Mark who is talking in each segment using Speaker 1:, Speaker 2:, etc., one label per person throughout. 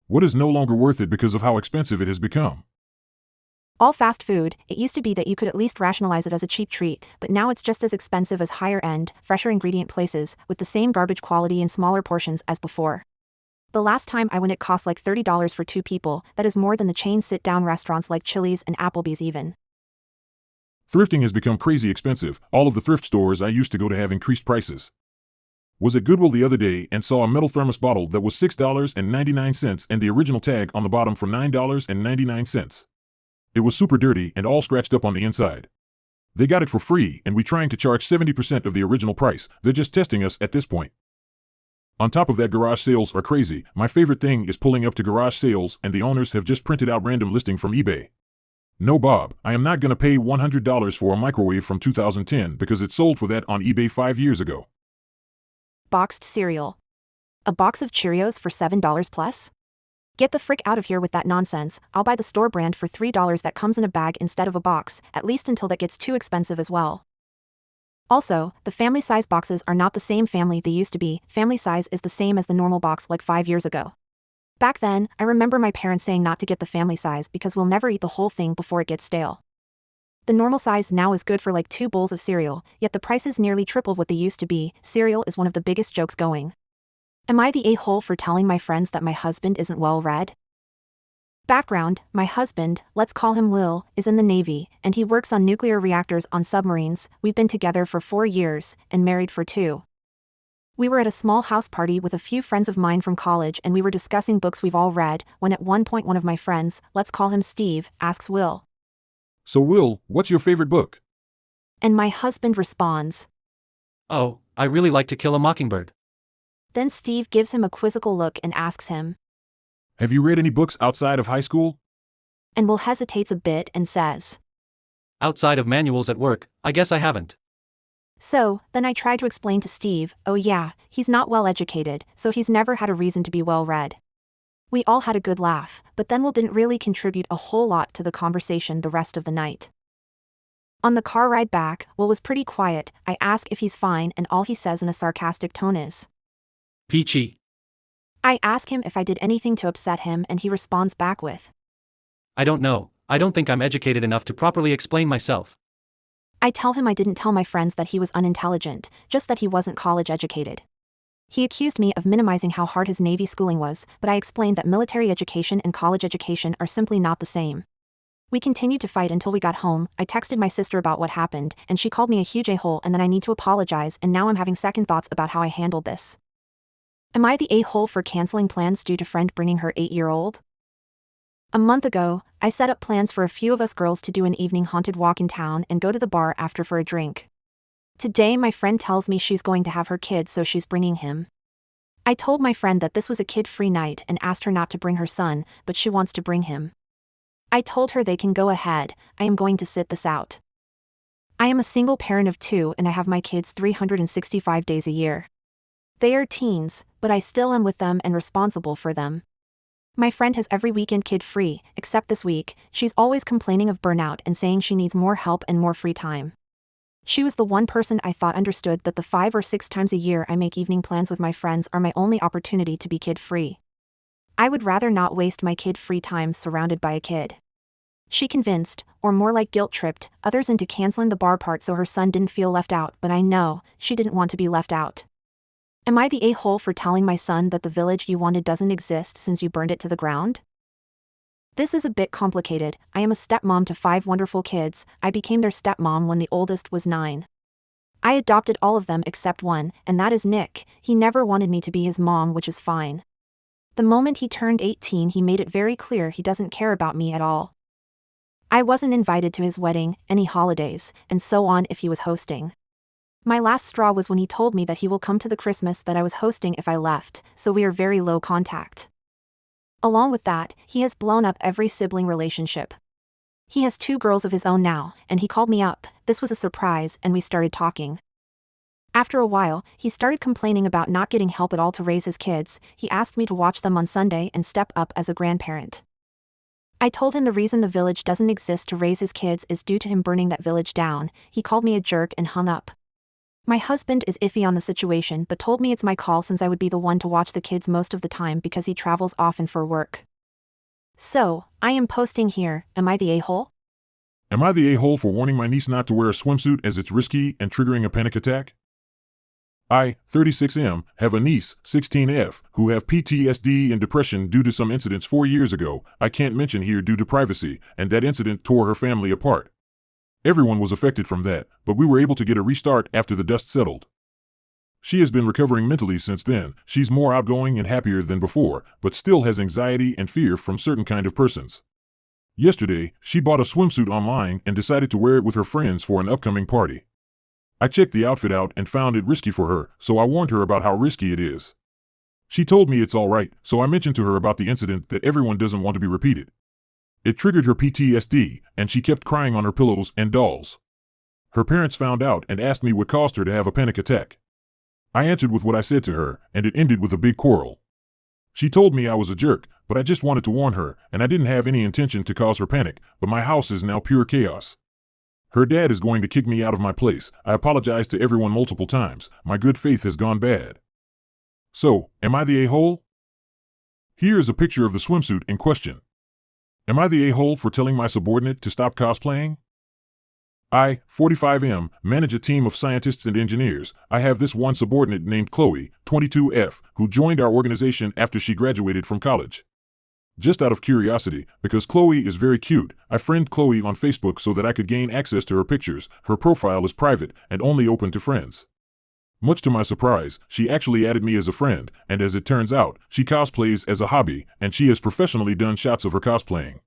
Speaker 1: What is no longer worth it because of how expensive it has become?
Speaker 2: All fast food. It used to be that you could at least rationalize it as a cheap treat, but now it's just as expensive as higher-end, fresher ingredient places, with the same garbage quality and smaller portions as before. The last time I went it cost like $30 for 2 people, that is more than the chain sit-down restaurants like Chili's and Applebee's even.
Speaker 1: Thrifting has become crazy expensive. All of the thrift stores I used to go to have increased prices. Was at Goodwill the other day and saw a metal thermos bottle that was $6.99 and the original tag on the bottom for $9.99. It was super dirty and all scratched up on the inside. They got it for free and we trying to charge 70% of the original price. They're just testing us at this point. On top of that, garage sales are crazy. My favorite thing is pulling up to garage sales and the owners have just printed out random listing from eBay. No, Bob, I am not going to pay $100 for a microwave from 2010 because it sold for that on eBay 5 years ago.
Speaker 2: Boxed cereal. A box of Cheerios for $7 plus? Get the frick out of here with that nonsense. I'll buy the store brand for $3 that comes in a bag instead of a box, at least until that gets too expensive as well. Also, the family size boxes are not the same family they used to be. Family size is the same as the normal box like 5 years ago. Back then, I remember my parents saying not to get the family size because we'll never eat the whole thing before it gets stale. The normal size now is good for like 2 bowls of cereal, yet the prices nearly tripled what they used to be. Cereal is one of the biggest jokes going. Am I the a-hole for telling my friends that my husband isn't well read? Background: my husband, let's call him Will, is in the Navy, and he works on nuclear reactors on submarines. We've been together for 4 years, and married for 2. We were at a small house party with a few friends of mine from college and we were discussing books we've all read, when at one point one of my friends, let's call him Steve, asks Will,
Speaker 1: "So Will, what's your favorite book?"
Speaker 2: and my husband responds,
Speaker 3: "Oh, I really like To Kill a Mockingbird."
Speaker 2: Then Steve gives him a quizzical look and asks him,
Speaker 1: "Have you read any books outside of high school?"
Speaker 2: and Will hesitates a bit and says,
Speaker 3: "Outside of manuals at work, I guess I haven't."
Speaker 2: So, then I try to explain to Steve, oh yeah, he's not well educated, so he's never had a reason to be well read. We all had a good laugh, but then Will didn't really contribute a whole lot to the conversation the rest of the night. On the car ride back, Will was pretty quiet. I ask if he's fine and all he says in a sarcastic tone is,
Speaker 3: "Peachy."
Speaker 2: I ask him if I did anything to upset him and he responds back with,
Speaker 3: "I don't know, I don't think I'm educated enough to properly explain myself."
Speaker 2: I tell him I didn't tell my friends that he was unintelligent, just that he wasn't college educated. He accused me of minimizing how hard his Navy schooling was, but I explained that military education and college education are simply not the same. We continued to fight until we got home. I texted my sister about what happened, and she called me a huge a-hole and then I need to apologize, and now I'm having second thoughts about how I handled this. Am I the a-hole for canceling plans due to friend bringing her 8-year-old? A month ago, I set up plans for a few of us girls to do an evening haunted walk in town and go to the bar after for a drink. Today my friend tells me she's going to have her kid so she's bringing him. I told my friend that this was a kid-free night and asked her not to bring her son, but she wants to bring him. I told her they can go ahead, I am going to sit this out. I am a single parent of 2 and I have my kids 365 days a year. They are teens, but I still am with them and responsible for them. My friend has every weekend kid-free, except this week. She's always complaining of burnout and saying she needs more help and more free time. She was the one person I thought understood that the 5 or 6 times a year I make evening plans with my friends are my only opportunity to be kid-free. I would rather not waste my kid-free time surrounded by a kid. She convinced, or more like guilt-tripped, others into canceling the bar part so her son didn't feel left out, but I know, she didn't want to be left out. Am I the a-hole for telling my son that the village you wanted doesn't exist since you burned it to the ground? This is a bit complicated. I am a stepmom to 5 wonderful kids. I became their stepmom when the oldest was 9. I adopted all of them except one, and that is Nick. He never wanted me to be his mom, which is fine. The moment he turned 18 he made it very clear he doesn't care about me at all. I wasn't invited to his wedding, any holidays, and so on if he was hosting. My last straw was when he told me that he will come to the Christmas that I was hosting if I left, so we are very low contact. Along with that, he has blown up every sibling relationship. He has 2 girls of his own now, and he called me up. This was a surprise, and we started talking. After a while, he started complaining about not getting help at all to raise his kids. He asked me to watch them on Sunday and step up as a grandparent. I told him the reason the village doesn't exist to raise his kids is due to him burning that village down. He called me a jerk and hung up. My husband is iffy on the situation but told me it's my call since I would be the one to watch the kids most of the time because he travels often for work. So, I am posting here, am I the a-hole?
Speaker 1: Am I the a-hole for warning my niece not to wear a swimsuit as it's risky and triggering a panic attack? I, 36M, have a niece, 16F, who have PTSD and depression due to some incidents 4 years ago I can't mention here due to privacy, and that incident tore her family apart. Everyone was affected from that, but we were able to get a restart after the dust settled. She has been recovering mentally since then. She's more outgoing and happier than before, but still has anxiety and fear from certain kind of persons. Yesterday, she bought a swimsuit online and decided to wear it with her friends for an upcoming party. I checked the outfit out and found it risky for her, so I warned her about how risky it is. She told me it's all right, so I mentioned to her about the incident that everyone doesn't want to be repeated. It triggered her PTSD, and she kept crying on her pillows and dolls. Her parents found out and asked me what caused her to have a panic attack. I answered with what I said to her, and it ended with a big quarrel. She told me I was a jerk, but I just wanted to warn her, and I didn't have any intention to cause her panic, but my house is now pure chaos. Her dad is going to kick me out of my place. I apologized to everyone multiple times. My good faith has gone bad. So, am I the a-hole? Here is a picture of the swimsuit in question. Am I the a-hole for telling my subordinate to stop cosplaying? I, 45M, manage a team of scientists and engineers. I have this one subordinate named Chloe, 22F, who joined our organization after she graduated from college. Just out of curiosity, because Chloe is very cute, I friended Chloe on Facebook so that I could gain access to her pictures. Her profile is private and only open to friends. Much to my surprise, she actually added me as a friend, and as it turns out, she cosplays as a hobby, and she has professionally done shots of her cosplaying.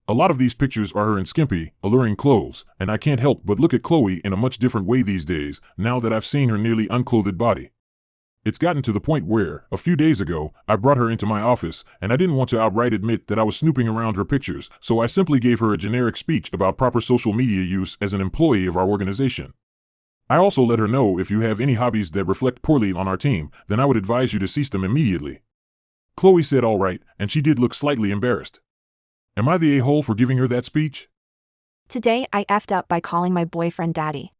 Speaker 1: A lot of these pictures are her in skimpy, alluring clothes, and I can't help but look at Chloe in a much different way these days, now that I've seen her nearly unclothed body. It's gotten to the point where, a few days ago, I brought her into my office, and I didn't want to outright admit that I was snooping around her pictures, so I simply gave her a generic speech about proper social media use as an employee of our organization. I also let her know if you have any hobbies that reflect poorly on our team, then I would advise you to cease them immediately. Chloe said all right, and she did look slightly embarrassed. Am I the a-hole for giving her that speech?
Speaker 2: Today I effed up by calling my boyfriend daddy.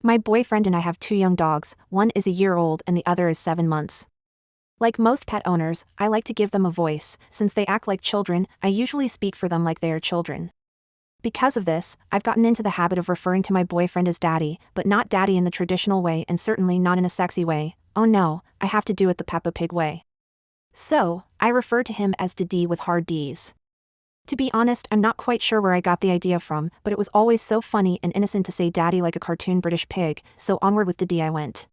Speaker 2: My boyfriend and I have 2 young dogs, one is a year old and the other is 7 months. Like most pet owners, I like to give them a voice. Since they act like children, I usually speak for them like they are children. Because of this, I've gotten into the habit of referring to my boyfriend as daddy, but not daddy in the traditional way and certainly not in a sexy way. Oh no, I have to do it the Peppa Pig way. So, I refer to him as Dee with hard Ds. To be honest, I'm not quite sure where I got the idea from, but it was always so funny and innocent to say daddy like a cartoon British pig, so onward with Dee I went.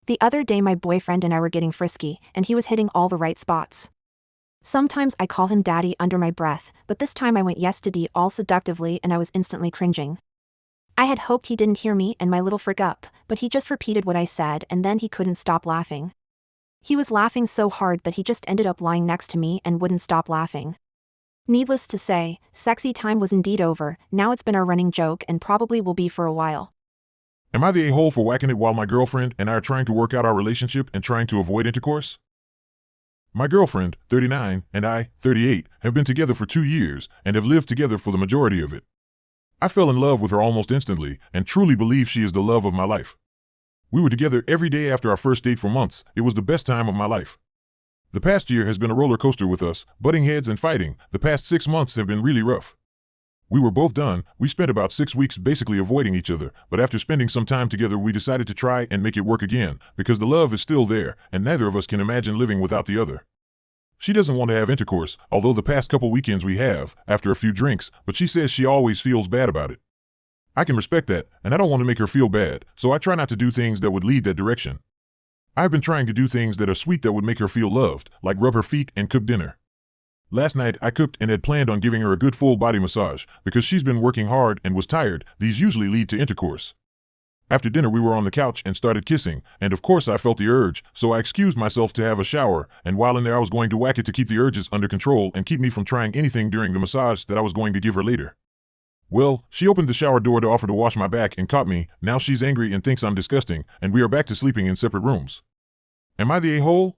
Speaker 2: The other day my boyfriend and I were getting frisky, and he was hitting all the right spots. Sometimes I call him daddy under my breath, but this time I went yes to Dee all seductively and I was instantly cringing. I had hoped he didn't hear me and my little frick up, but he just repeated what I said and then he couldn't stop laughing. He was laughing so hard that he just ended up lying next to me and wouldn't stop laughing. Needless to say, sexy time was indeed over. Now it's been our running joke and probably will be for a while.
Speaker 1: Am I the a-hole for whacking it while my girlfriend and I are trying to work out our relationship and trying to avoid intercourse? My girlfriend, 39, and I, 38, have been together for 2 years and have lived together for the majority of it. I fell in love with her almost instantly and truly believe she is the love of my life. We were together every day after our first date for months. It was the best time of my life. The past year has been a roller coaster with us, butting heads and fighting. The past 6 months have been really rough. We were both done. We spent about 6 weeks basically avoiding each other, but after spending some time together we decided to try and make it work again, because the love is still there, and neither of us can imagine living without the other. She doesn't want to have intercourse, although the past couple weekends we have, after a few drinks, but she says she always feels bad about it. I can respect that, and I don't want to make her feel bad, so I try not to do things that would lead that direction. I've been trying to do things that are sweet that would make her feel loved, like rub her feet and cook dinner. Last night I cooked and had planned on giving her a good full body massage, because she's been working hard and was tired. These usually lead to intercourse. After dinner we were on the couch and started kissing, and of course I felt the urge, so I excused myself to have a shower, and while in there I was going to whack it to keep the urges under control and keep me from trying anything during the massage that I was going to give her later. Well, she opened the shower door to offer to wash my back and caught me. Now she's angry and thinks I'm disgusting, and we are back to sleeping in separate rooms. Am I the a-hole?